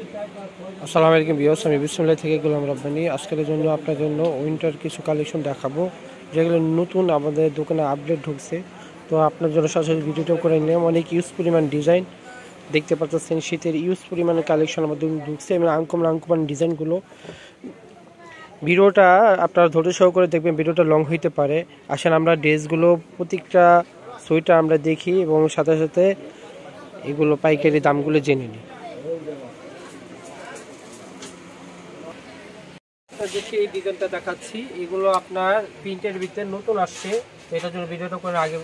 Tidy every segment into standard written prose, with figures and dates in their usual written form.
আসসালামু আলাইকুম ভিউয়ার্স, আমি বিসমিল্লাহ থেকে গোলাম রাব্বানি। আজকের জন্য আপনার জন্য উইন্টার কিছু কালেকশন দেখাবো, যেগুলো নতুন আমাদের দোকানে আপডেট ঢুকছে। তো আপনার জন্য সরাসরি ভিডিওটা করে নিলাম। অনেক ইউজ পরিমাণ ডিজাইন দেখতে পাচ্ছেন, শীতের ইউজ পরিমাণের কালেকশন আমাদের ঢুকছে এবং আনকমন ডিজাইনগুলো। ভিডিওটা আপনারা ধৈর্য সহকারে দেখবেন, ভিডিওটা লং হইতে পারে। আসেন আমরা ড্রেসগুলো প্রত্যেকটা সোয়েটার আমরা দেখি এবং সাথে সাথে এগুলো পাইকারি দামগুলো জেনে নিই। দেখি এই ডিজাইনটা দেখাচ্ছি, এগুলো আপনার প্রিন্টের ভিতরে নতুন আসছে। এটার জন্য ভিডিওটা করে আগে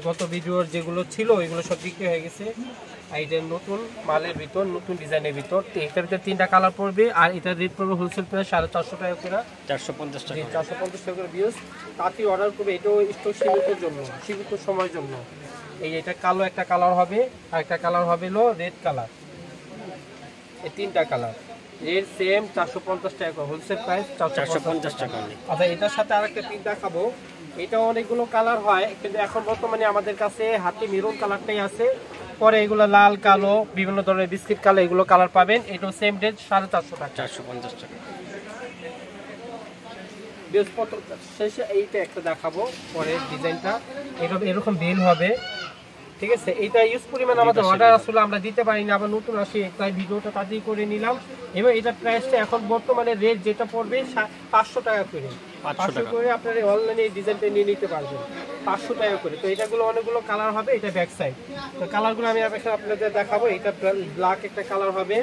গত ভিডিওর যেগুলো ছিল এগুলো সব বিক্রি হয়ে গেছে। এইটা নতুন মালের ভিতর, নতুন ডিজাইনের ভিতর। এটার ভিতরে 3টা কালার পড়বে আর এটার রেট পড়বে হোলসেল প্রাইস 450 টাকা করে, 450 টাকা, 450 টাকা করে ভিউজ। তাড়াতাড়ি অর্ডার করবে, এটাও স্টক সীমিতের জন্য, সীমিত সময়ের জন্য। এটা কালো একটা কালার হবে, আর একটা কালার হবে রেড কালার। এই 3টা কালার রেট সেম 450 টাকা, হোলসেল প্রাইস 450 টাকা। আচ্ছা, এটার সাথে আরেকটা প্রিন্ট দেখাবো। এটা অনেকগুলো কালার হয়, কিন্তু এখন বর্তমানে আমাদের কাছে হাতে মেরুন কালারটাই আছে। পরে এগুলো লাল, কালো, বিভিন্ন ধরনের বিস্কিট কালার, এগুলো কালার পাবেন। এটাও সেম রেট 450 টাকা, 450 টাকা। বৃহস্পতিবার শেষে এইটা একটা দেখাবো, পরে ডিজাইনটা এরকম বেল হবে, ঠিক আছে। এইটা ইউজ পরিমাণ আমাদের অর্ডার আসলে আমরা দিতে পারিনি, আবার নতুন আসি, তাই ভিডিওটা তাড়াতাড়ি করে নিলাম। এবং এটা প্রাইসটা এখন বর্তমানে রেট যেটা পড়বে 500 টাকা করে, 500 করে আপনারা অনলাইনে এই ডিজাইনটা নিয়ে নিতে পারবেন 500 টাকা করে। তো এটাগুলো অনেকগুলো কালার হবে, এটা ব্যাক সাইড। তো কালারগুলো আমি আপনাদের দেখাবো। এটা ব্ল্যাক একটা কালার হবে,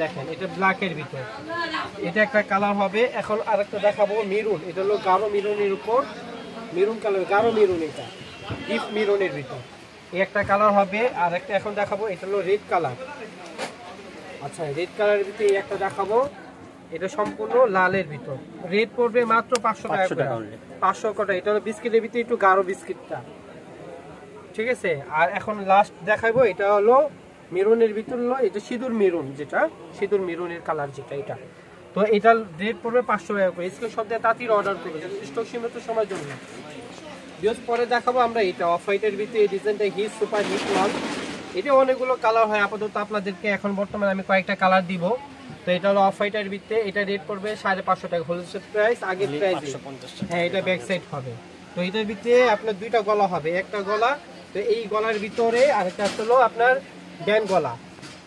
দেখেন এটা ব্ল্যাকের ভিতর, এটা একটা কালার হবে। এখন আরেকটা দেখাবো মেরুন, এটা হলো গাঢ় মেরুনের উপর, মেরুন কালার, গাঢ় মেরুন, এটা ডিপ মেরুনের ভিতর এই একটা কালার হবে। আর একটা এখন দেখাবো, এটা হলো রেড কালার। আচ্ছা, রেড কালারের ভিতরে এই একটা দেখাবো, এটা সম্পূর্ণ লালের ভিতর। রেড পড়বে মাত্র 500 টাকা করে, 500 টাকা। এটা হলো বিস্কিটের ভিতরে একটু গাঢ় বিস্কিটটা, ঠিক আছে। আর এখন লাস্ট দেখাবো, এটা হলো মেরুনের ভিতর, হলো এটা সিঁদুর মেরুন, যেটা সিঁদুর মেরুনের কালার যেটা, এটা। তো এটা রেট পড়বে 500 টাকা করে। স্ক্রিন শট দিয়ে তাড়াতাড়ি অর্ডার করবে, স্টক সীমিত সময়ের জন্য। পরে দেখাবো আমরা এটা অফ হোয়াইটের ভিতরে, এই ডিজাইনটা হিট সুপার হিট লাল। এটা অনেকগুলো কালার হয়, আপাতত আপনাদেরকে এখন বর্তমানে আমি কয়েকটা কালার দিব। তো এটা হলো অফ হোয়াইটের ভিতরে, এটা রেট পড়বে 550 টাকা, হোলসেল প্রাইস আগের প্রাইস। হ্যাঁ, এটা ব্যাক সাইড হবে। তো এটার ভিতরে আপনার 2টা গলা হবে, একটা গলা, তো এই গলার ভিতরে আরেকটা হলো আপনার ব্যান্ড গলা।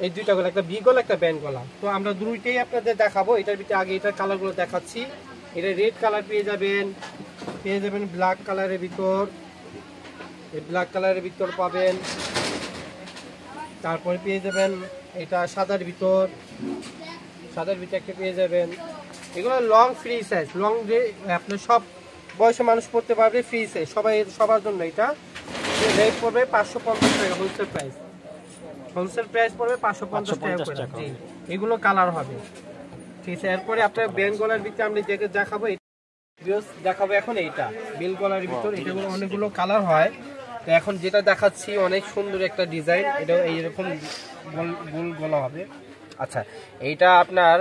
এই 2টা গলা, একটা ভি গলা, একটা ব্যান্ড গলা। তো আমরা দুইটাই আপনাদের দেখাবো। এটার ভিতরে আগে এটার কালারগুলো দেখাচ্ছি। এটা রেড কালার পেয়ে যাবেন ব্ল্যাক কালারের ভিতর, এই ব্ল্যাক কালারের ভিতর পাবেন। তারপরে পেয়ে যাবেন এটা সাদার ভিতর, একটা পেয়ে যাবেন। এগুলো লং ফ্রি সাইজ, লং যে আপনার সব বয়সে মানুষ পড়তে পারবে, ফ্রি সাইজ, সবার জন্য। এটা রেট পড়বে 550 টাকা, হোলসেল প্রাইস পড়বে 550 টাকা করে। এগুলো কালার হবে, ঠিক আছে। এরপরে আপনার ব্যান্ড গলার ভিতরে আমরা দেখাবো, এখন এইটা বেল গলার ভিতর। এটাগুলো অনেকগুলো কালার হয়। তো এখন যেটা দেখাচ্ছি অনেক সুন্দর একটা ডিজাইন, এটা এইরকম গোল গলা হবে। আচ্ছা, এইটা আপনার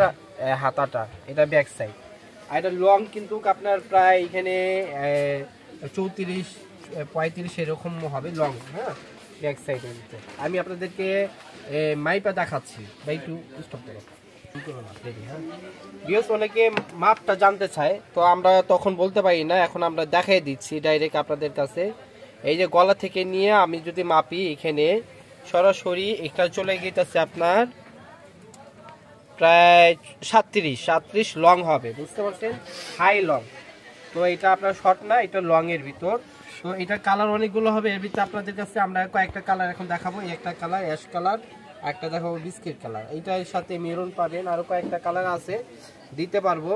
হাতাটা, এটা ব্যাক সাইড। আর এটা লং কিন্তু আপনার প্রায় এখানে 34-35 এরকম হবে লং, হ্যাঁ, ব্যাক সাইডের ভিতরে। আমি আপনাদেরকে মাইপা দেখাচ্ছি, বা একটু স্টপ করো। অনেকে মাপটা জানতে চায়, তো আমরা তখন বলতে পারি না, এখন আমরা দেখাই দিচ্ছি ডাইরেক্ট আপনাদের কাছে। এই যে গলা থেকে নিয়ে আমি যদি মাপি, এখানে সরাসরি এটা চলে গেছে আপনার প্রায় 37 লং হবে, বুঝতে পারছেন, হাই লং। তো এটা আপনার শর্ট না, এটা লং এর ভিতর। তো এটা কালার অনেকগুলো হবে, এর ভিতরে আপনাদের কাছে আমরা কয়েকটা কালার এখন দেখাবো। একটা কালার অ্যাশ কালার, একটা দেখাবো বিস্কিট কালার, এইটার সাথে মেরুন পাবেন, আরো কয়েকটা কালার আছে, দিতে পারবো।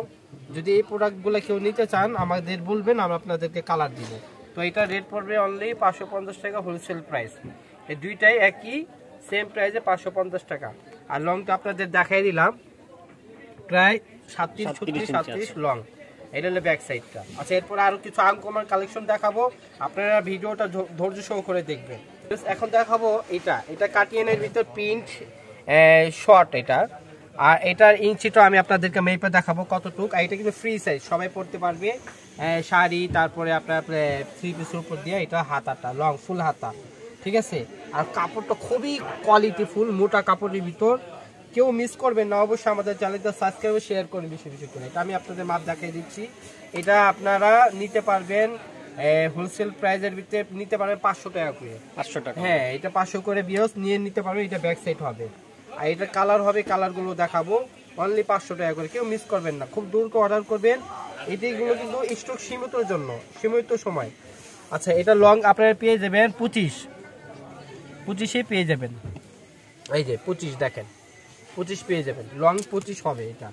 যদি এই প্রোডাক্টগুলো কেউ নিতে চান আমাদের বলবেন, আমরা আপনাদেরকে কালার দিব। তো এটা রেট পড়বে অনলি 550 টাকা, হোলসেল প্রাইস। এই দুইটাই একই সেম প্রাইসে 550 টাকা। আর লংটা আপনাদের দেখাই দিলাম, প্রায় 37-36 লং। এটা হলো ব্যাক সাইডটা। আচ্ছা, এরপর আরো কিছু আনকমন কালেকশন দেখাবো, আপনারা ভিডিওটা ধৈর্য সহ করে দেখবেন। এখন দেখাবো এটা কাটিয়ানের ভিতর প্রিন্ট শর্ট এটা। আর এটার ইঞ্চিটা আমি আপনাদেরকে মেপে দেখাবো কতটুক। আর এটা কিন্তু ফ্রি সাইজ, সবাই পড়তে পারবে, শাড়ি, তারপরে আপনার 3 পিসের উপর দিয়ে। এটা হাতাটা লং, ফুল হাতা, ঠিক আছে। আর কাপড়টা খুবই কোয়ালিটি ফুল, মোটা কাপড়ের ভিতর, কেউ মিস করবেন না, অবশ্যই আমাদের চ্যানেলটা সাবস্ক্রাইব শেয়ার করুন বেশি বেশি করে। এটা আমি আপনাদের মাপ দেখিয়ে দিচ্ছি। এটা আপনারা নিতে পারবেন হোলসেল প্রাইসের ভিতরে নিতে পারবেন 500 টাকা করে। 500 টাকা, হ্যাঁ এটা 500 করে বিয়স নিয়ে নিতে পারবেন। এটা ব্যাক সাইড হবে, আর এটা কালার হবে, কালারগুলো দেখাবো অনলি 500 টাকা করে। কেউ মিস করবেন না, খুব দ্রুত অর্ডার করবেন। এইগুলো কিন্তু স্টক সীমিতর জন্য, সীমিত সময়। আচ্ছা এটা লং আপনারা পেয়ে যাবেন 25 পেয়ে যাবেন। এই যে 25 দেখেন, 25 পেয়ে যাবেন, লং 25 হবে এটা।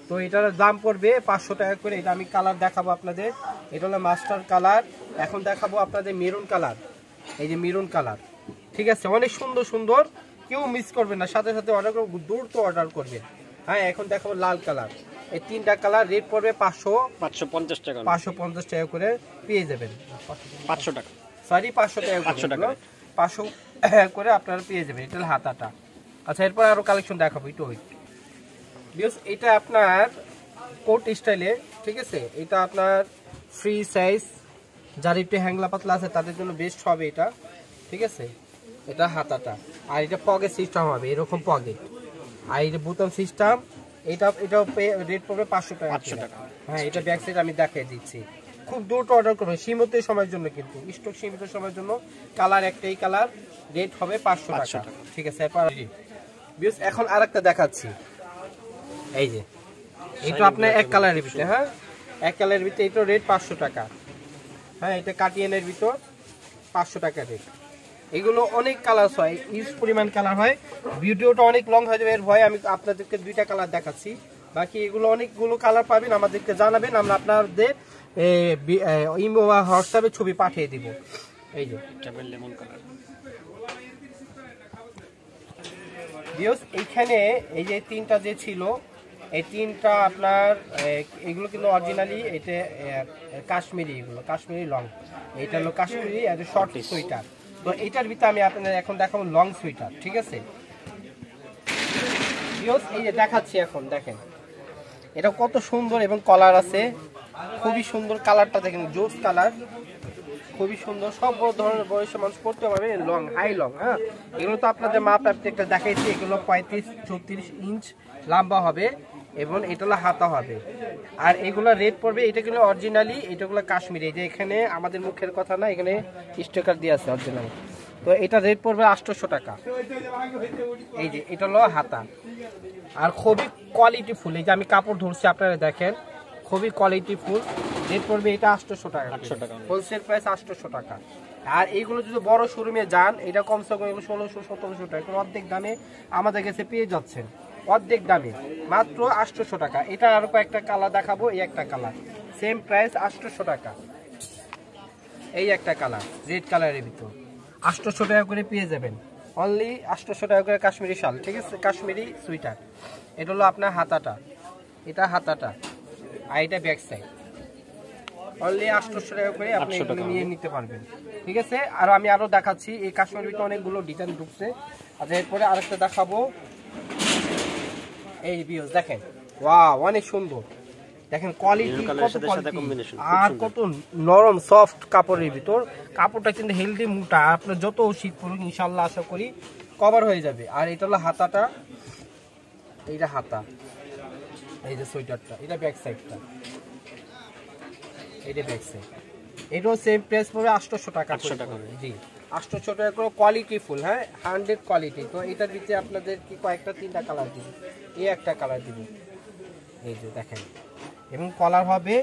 তো এটার দাম পড়বে 500 টাকা করে। এটা আমি কালার দেখাবো আপনাদের। এটা হলো মাস্টার কালার। এখন দেখাবো আপনাদের মেরুন কালার। এই যে মেরুন কালার, ঠিক আছে, অনেক সুন্দর সুন্দর, কেউ মিস করবেন না, সাথে সাথে অর্ডার করবেন, দ্রুত অর্ডার করবেন। হ্যাঁ এখন দেখাবো লাল কালার। এই 3টা কালার, রেট পড়বে 550 টাকা, 550 টাকা করে পেয়ে যাবেন। 500 টাকা, সরি 500 টাকা, 500 টাকা, 500 করে আপনারা পেয়ে যাবেন। এটা হাতাটা। আচ্ছা এরপর আরো কালেকশন দেখাবো একটু। এটা আপনার কোট স্টাইলে, ঠিক আছে, এটা আপনার ফ্রি সাইজ, যার একটু হ্যাংলা পাতলা আছে তাদের জন্য বেস্ট হবে এটা, ঠিক আছে। এটা হাতাটা, আর এটা পকেট সিস্টেম হবে, এরকম পকেট, আর এটা বোতাম সিস্টেম। এটাও রেট পড়বে 500 টাকা। হ্যাঁ এটা ব্যাক সাইড আমি দেখিয়ে দিচ্ছি। খুব দ্রুত অর্ডার করবেন, সীমিত সময়ের জন্য, কিন্তু স্টক সীমিত সময়ের জন্য। কালার একটাই কালার, রেট হবে 500 টাকা, ঠিক আছে। এখন আরেকটা দেখাচ্ছি। এই যে এটা আপনার এক কালারের ভিতরে, হ্যাঁ এক কালারের ভিতরে, এটা রেট 500 টাকা। হ্যাঁ এটা কাটিয়ানের ভিতর 500 টাকা রেট। এগুলো অনেক কালার হয়, ইউজ পরিমাণ কালার হয়। ভিডিওটা অনেক লং হয়ে যাবে, এর ভয়ে আমি আপনাদেরকে 2টা কালার দেখাচ্ছি। বাকি এগুলো অনেকগুলো কালার পাবেন, আমাদেরকে জানাবেন, আমরা আপনাদের ইমো বা হোয়াটসঅ্যাপে ছবি পাঠিয়ে দিব। এই যে লেমন কালার। এইখানে এই যে 3টা যে ছিল, এই 3টা আপনার এগুলো কিন্তু অরিজিনালি এটা কাশ্মীরি, এগুলো কাশ্মীরি লং। এটা হলো কাশ্মীরি আর শর্ট সোয়েটার। তো এটার ভিতরে আমি আপনাদের এখন দেখাবো লং সোয়েটার, ঠিক আছে। এই যে দেখাচ্ছি এখন, দেখেন এটা কত সুন্দর এবং কলার আছে, খুবই সুন্দর কালারটা দেখেন, জোস কালার, খুবই সুন্দর। সব ধরনের বয়সের মানুষ পড়তে পারবে, লং, হাই লং। হ্যাঁ এগুলো তো আপনাদের মাপ একটা দেখাইছি, এগুলো 35-34 ইঞ্চ লম্বা হবে এবং এটা হলো হাতা হবে। আর এগুলো রেট পড়বে, এটা গুলো অরিজিনালি, এটাগুলো কাশ্মীরি। এই যে এখানে আমাদের মুখের কথা না, এখানে স্টিকার দিয়ে আছে অরিজিনাল। তো এটা রেট পড়বে 800 টাকা। এই যে এটা হলো হাতা, আর খুবই কোয়ালিটি ফুল। এই যে আমি কাপড় ধরছি, আপনারা দেখেন, খুবই কোয়ালিটি ফুল। রেট পড়বে এটা 800 টাকা, হোলসেল প্রাইস 800 টাকা। আর এইগুলো যদি বড় শোরুমে যান, এটা কমসে কম 1600-1700 টাকা, অর্ধেক দামে আমাদের কাছে পেয়ে যাচ্ছেন, অর্ধেক দামে মাত্র 800 টাকা। এটা আরো কয়েকটা কালার দেখাবো, এই একটা কালার সেম প্রাইস 800 টাকা। এই একটা কালার রেড কালারের ভিতর 800 টাকা করে পেয়ে যাবেন, অনলি 800 টাকা করে। কাশ্মীরি শাল, ঠিক আছে, কাশ্মীরি সুইটার। এটা হলো আপনার হাতাটা, এটা হাতাটা, আর এটা ব্যাক সাইড। অনলি 800 টাকা করে আপনি এগুলো নিয়ে নিতে পারবেন, ঠিক আছে। আর আমি আরো দেখাচ্ছি, এই কাশ্মীর ভিতরে অনেকগুলো ডিজাইন ঢুকছে। আর এরপরে আরেকটা দেখাবো। এই ভিউজ দেখেন, ওয়াও অনেক সুন্দর, দেখেন কোয়ালিটি কত কোয়ালিটি, আর কত নরম সফট কাপড়ের ভিতর। কাপড়টা কিন্তু হেলদি, মোটা, আপনার যত শীত পড়ুক ইনশাআল্লাহ আশা করি কভার হয়ে যাবে। আর এটা হলো হাতাটা, এইটা হাতা, এই যে সোয়েটারটা, এটা ব্যাক সাইডটা, এইটা ব্যাক সাইড। এটাও সেম প্রাইস পড়বে 800 টাকা। জি 800 টাকা করে, কোয়ালিটি ফুল, হ্যাঁ 100 কোয়ালিটি। তো এটার ভিতরে আপনাদের কি কয়েকটা 3টা কালার দিব, এই একটা কালার দিব, এই যে দেখেন, এবং কলার হবে,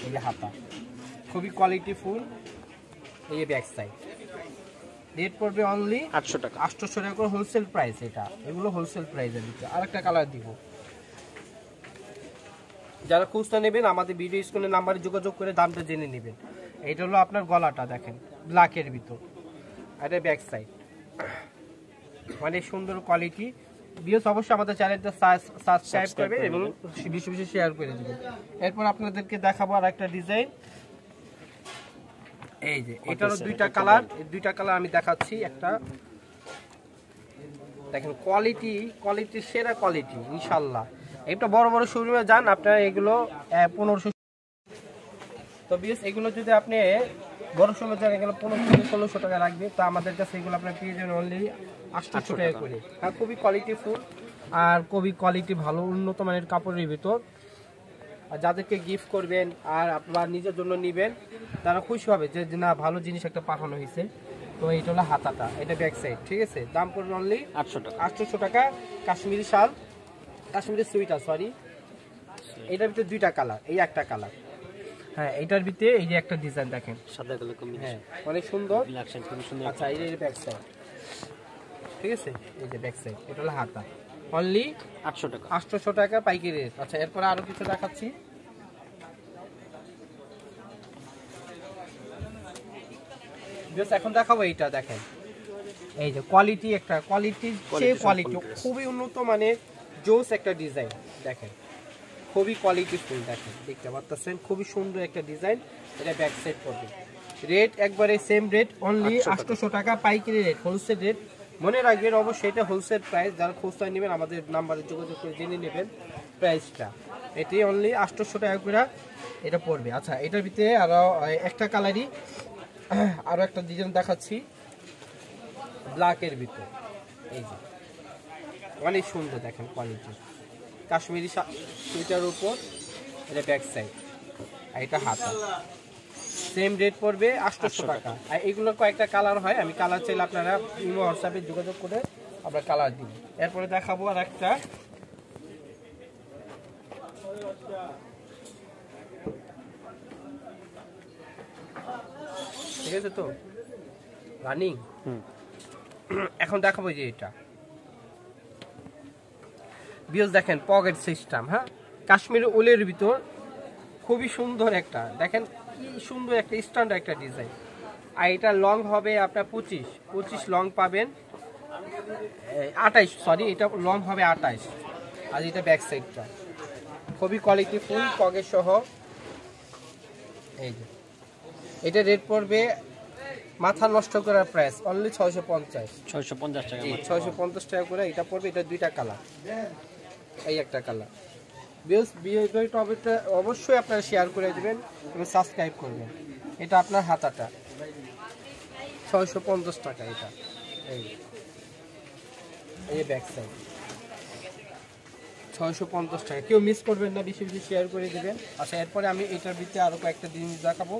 এই যে হাতা, খুবই কোয়ালিটি ফুল। এই যে ব্যাক সাইড। রেট পড়বে অনলি 800 টাকা, 800 টাকা করে হোলসেল প্রাইস। এটা এগুলো হোলসেল প্রাইসের ভিতরে। আরেকটা কালার দিব, যারা খুচরা নেবেন আমাদের ভিডিও স্ক্রিনের নাম্বারে যোগাযোগ করে দামটা জেনে নেবেন। এইটা হলো আপনার গলাটা, দেখেন ব্ল্যাকের ভিতর, আর এটা ব্যাক সাইড, অনেক সুন্দর কোয়ালিটি। ভিউয়ার্স অবশ্যই আমাদের চ্যানেলটা সাবস্ক্রাইব করবেন এবং বেশি বেশি শেয়ার করে দিবেন। এরপর আপনাদেরকে দেখাবো আর একটা ডিজাইন। এই যে এটারও 2টা কালার, এই 2টা কালার আমি দেখাচ্ছি। একটা দেখেন কোয়ালিটি সেরা কোয়ালিটি ইনশাআল্লাহ। একটা বড় বড় শোরুমে যান আপনারা, এগুলো 1500। তো ভিউয়ার্স এগুলো যদি আপনি বড় শোরুমে যান, এগুলো 1500-1600 টাকা লাগবে। তো আমাদের কাছে এগুলো আপনার পেয়ে যাবেন অনলি 800 টাকা করে। আর খুবই কোয়ালিটি ফুল, আর খুবই কোয়ালিটি ভালো, উন্নত মানের কাপড়ের ভিতর। আর যাদেরকে গিফট করবেন আর আপনার নিজের জন্য নেবেন, তারা খুশি হবে যে না ভালো জিনিস একটা পাঠানো হয়েছে। তো এইটা হলো হাতাটা, এটা ব্যাক সাইড, ঠিক আছে। দাম পড়বে অনলি 800 টাকা। 800 টাকা। কাশ্মীরি শাল, কাশ্মীরি সুইটার, সরি। এটার ভিতরে দুইটা কালার, এই একটা কালার। হ্যাঁ, এটার ভিতরে এই যে একটা ডিজাইন দেখেন, সাদা কালার কম্বিনেশন। হ্যাঁ অনেক সুন্দর। ব্ল্যাক শাইন খুব সুন্দর। আচ্ছা, এই যে ব্যাক সাইড, ঠিক আছে। এই যে ব্যাক সাইড, এটা হলো হাতা, অনলি 800 টাকা। 800 টাকা পাইকারি রেট। আচ্ছা, এরপরে আরো কিছু দেখাচ্ছি। এখন দেখাবো এইটা, দেখেন এই যে কোয়ালিটি, একটা কোয়ালিটির চেয়ে কোয়ালিটি, খুবই উন্নত মানের জোস একটা ডিজাইন দেখেন, খুবই কোয়ালিটি ফুল। দেখেন, দেখতে পাচ্ছেন খুবই সুন্দর একটা ডিজাইন। এটা ব্যাক সাইড করবে, রেট একবারে সেম রেট, অনলি 800 টাকা পাইকারি রেট, হোলসেল রেট। মনে রাখবেন অবশ্যই এটা হোলসেল প্রাইস, যারা খুচরা নেবেন আমাদের নাম্বারে যোগাযোগ করে জেনে নেবেন প্রাইসটা। এটি অনলি 800 টাকা করে এটা পড়বে। আচ্ছা, এটার ভিতরে আরো একটা কালারই আরো একটা ডিজাইন দেখাচ্ছি ব্ল্যাকের ভিতরে। এই যে অনেক সুন্দর, দেখেন কোয়ালিটি, কাশ্মীরি সুইটার উপর, এটা ব্যাক সাইড, আর এটা হাতা। সেম রেট পড়বে 800 টাকা। আর এগুলোর কয়েকটা কালার হয়, আমি কালার চাইলে আপনারা ইমো হোয়াটসঅ্যাপে যোগাযোগ করে আমরা কালার দিব। এরপরে দেখাবো আর একটা, ঠিক আছে তো রানিং। এখন দেখাবো যে এটা বিয়স, দেখেন পকেট সিস্টেম, হ্যাঁ কাশ্মীরি উলের ভিতর, খুবই সুন্দর একটা, দেখেন কি সুন্দর একটা স্ট্যান্ডার্ড একটা ডিজাইন। আর এটা লং হবে আপনার 25 লং পাবেন, 28, সরি এটা লং হবে 28। আর এটা ব্যাক সাইডটা খুবই কোয়ালিটি ফুল, পকেট সহ। এই যে এটা রেট পড়বে মাথা নষ্ট করার প্রাইস, অনলি 650 টাকা। 650 টাকা করে এটা পড়বে। এটা দুইটা কালার, এই একটা কালার। ভিডিওটা অবশ্যই আপনারা শেয়ার করে দেবেন এবং সাবস্ক্রাইব করবেন। এটা আপনার হাতাটা 650 টাকা। এটা এই ব্যাক সাইড 650 টাকা, কেউ মিস করবেন না, বেশি বেশি শেয়ার করে দেবেন। আচ্ছা, এরপরে আমি এটার ভিতরে আরো কয়েকটা জিনিস দেখাবো।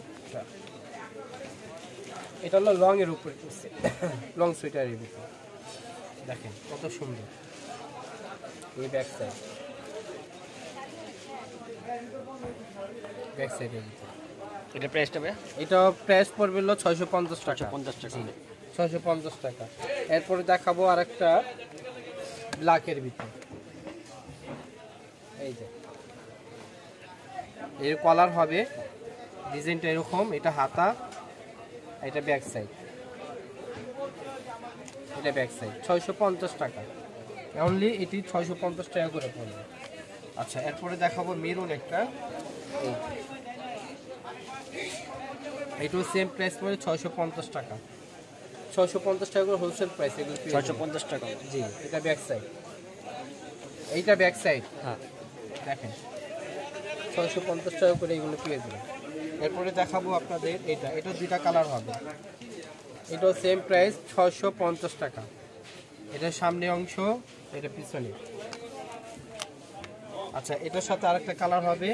এটা হলো লং এর উপরে, লং সুইটারের ভিতরে, দেখেন কত সুন্দর। এই ব্যাক সাইড, ব্যাক সাইডের ভিতরে এটা প্রাইসটা ভাই? এটা প্রাইস পড়বে হলো 650 টাকা। 650 টাকা। 650 টাকা। এরপরে দেখাবো আরেকটা ব্ল্যাকের ভিতরে, এই যে এর কলার হবে, ডিজাইনটা এরকম, এটা হাতা, এটা ব্যাক সাইড, এটা ব্যাক সাইড 650 টাকা অনলি। এটি 650 টাকা করে পড়বে। আচ্ছা, এরপরে দেখাবো মেরুন একটা, এইটাও সেম প্রাইস পড়ে 650 টাকা। 650 টাকা করে হোলসেল প্রাইস, এগুলো 650 টাকা। জি, এটা ব্যাক সাইড, এইটা ব্যাক সাইড, হ্যাঁ দেখেন 650 টাকা করে এগুলো পেয়ে যাবেন। এরপরে দেখাবো আপনাদের এটা দুইটা কালার হবে, এটাও সেম প্রাইস 650 টাকা। এটা সামনে অংশ, এটা পিছনে। আচ্ছা, এটার সাথে আরেকটা কালার হবে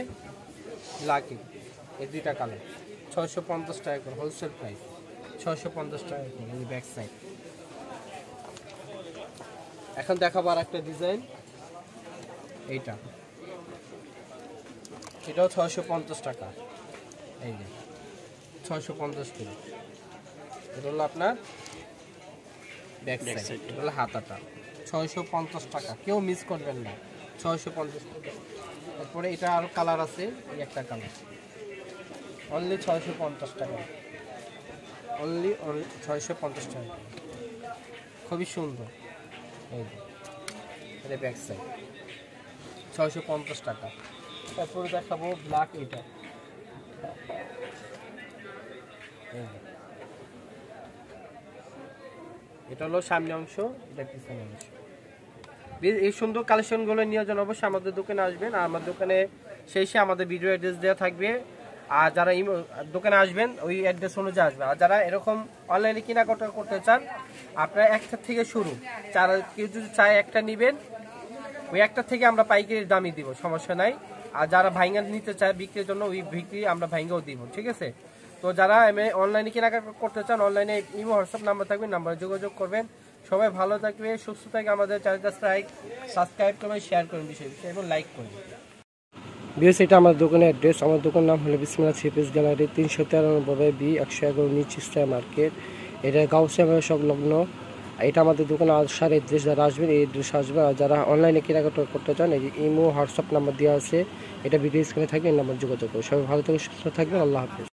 ব্ল্যাক, এই দুইটা কালার 650 টাকা করে হোলসেল প্রাইস, 650 টাকা করে ব্যাক সাইড। এখন দেখাবো আর একটা ডিজাইন, এটাও 650 টাকা। এই যে 650 টাকা, এটা হলো আপনার ব্যাক সাইড, এটা হলো হাতাটা 650 টাকা, কেউ মিস করবেন না, 650 টাকা। তারপরে এটা আরো কালার আছে, এই একটা কালার অনলি 650 টাকা, অনলি 650 টাকা, খুবই সুন্দর। এই যে এটা ব্যাক সাইড 650 টাকা। তারপরে দেখাবো ব্ল্যাক, এটা হলো সামনে অংশ, এটা পিছনে অংশ। এই সুন্দর কালেকশনগুলো নিয়ে যান অবশ্যই আমাদের দোকানে আসবেন। আর আমার দোকানে শেষে আমাদের ভিডিও অ্যাড্রেস দেওয়া থাকবে, আর যারা দোকানে আসবেন ওই অ্যাড্রেস অনুযায়ী আসবে। আর যারা এরকম অনলাইনে কেনাকাটা করতে চান, আপনারা একটা থেকে শুরু, কেউ যদি চায় একটা নেবেন, ওই একটা থেকে আমরা পাইকারি দামই দিব, সমস্যা নাই। আর যারা ভাইঙ্গা নিতে চায় বিক্রির জন্য, ওই বিক্রি আমরা ভাইঙ্গাও দিব, ঠিক আছে। তো যারা অনলাইনে কেনাকাটা করতে চান, অনলাইনে ইমো হোয়াটসঅ্যাপ নাম্বার থাকবে, নাম্বারে যোগাযোগ করবেন। সবাই ভালো থাকবে, সুস্থ থাকবে। আমাদের চ্যানেলটা সাবস্ক্রাইব করবেন, শেয়ার করবেন, বিষয় এবং লাইক করবেন। বিএস এটা আমার দোকানের অ্যাড্রেস। আমার দোকানের নাম হলো বিসমিল্লাহ থ্রি পিস গ্যালারি, 393 বি 111 নিচ ইস্টার মার্কেট। এটা গাউসিয়া সংলগ্ন। এটা আমাদের দোকানে আসার অ্যাড্রেস, যারা আসবেন এই অ্যাড্রেস আসবেন। আর যারা অনলাইনে কেনাকাটা করতে চান, এই যে ইমো হোয়াটসঅ্যাপ নাম্বার দেওয়া আছে, এটা ভিডিও স্ক্রিনে থাকবে, এই নাম্বার যোগাযোগ করবে। সবাই ভালো থেকে সুস্থ থাকবেন। আল্লাহ হাফেজ।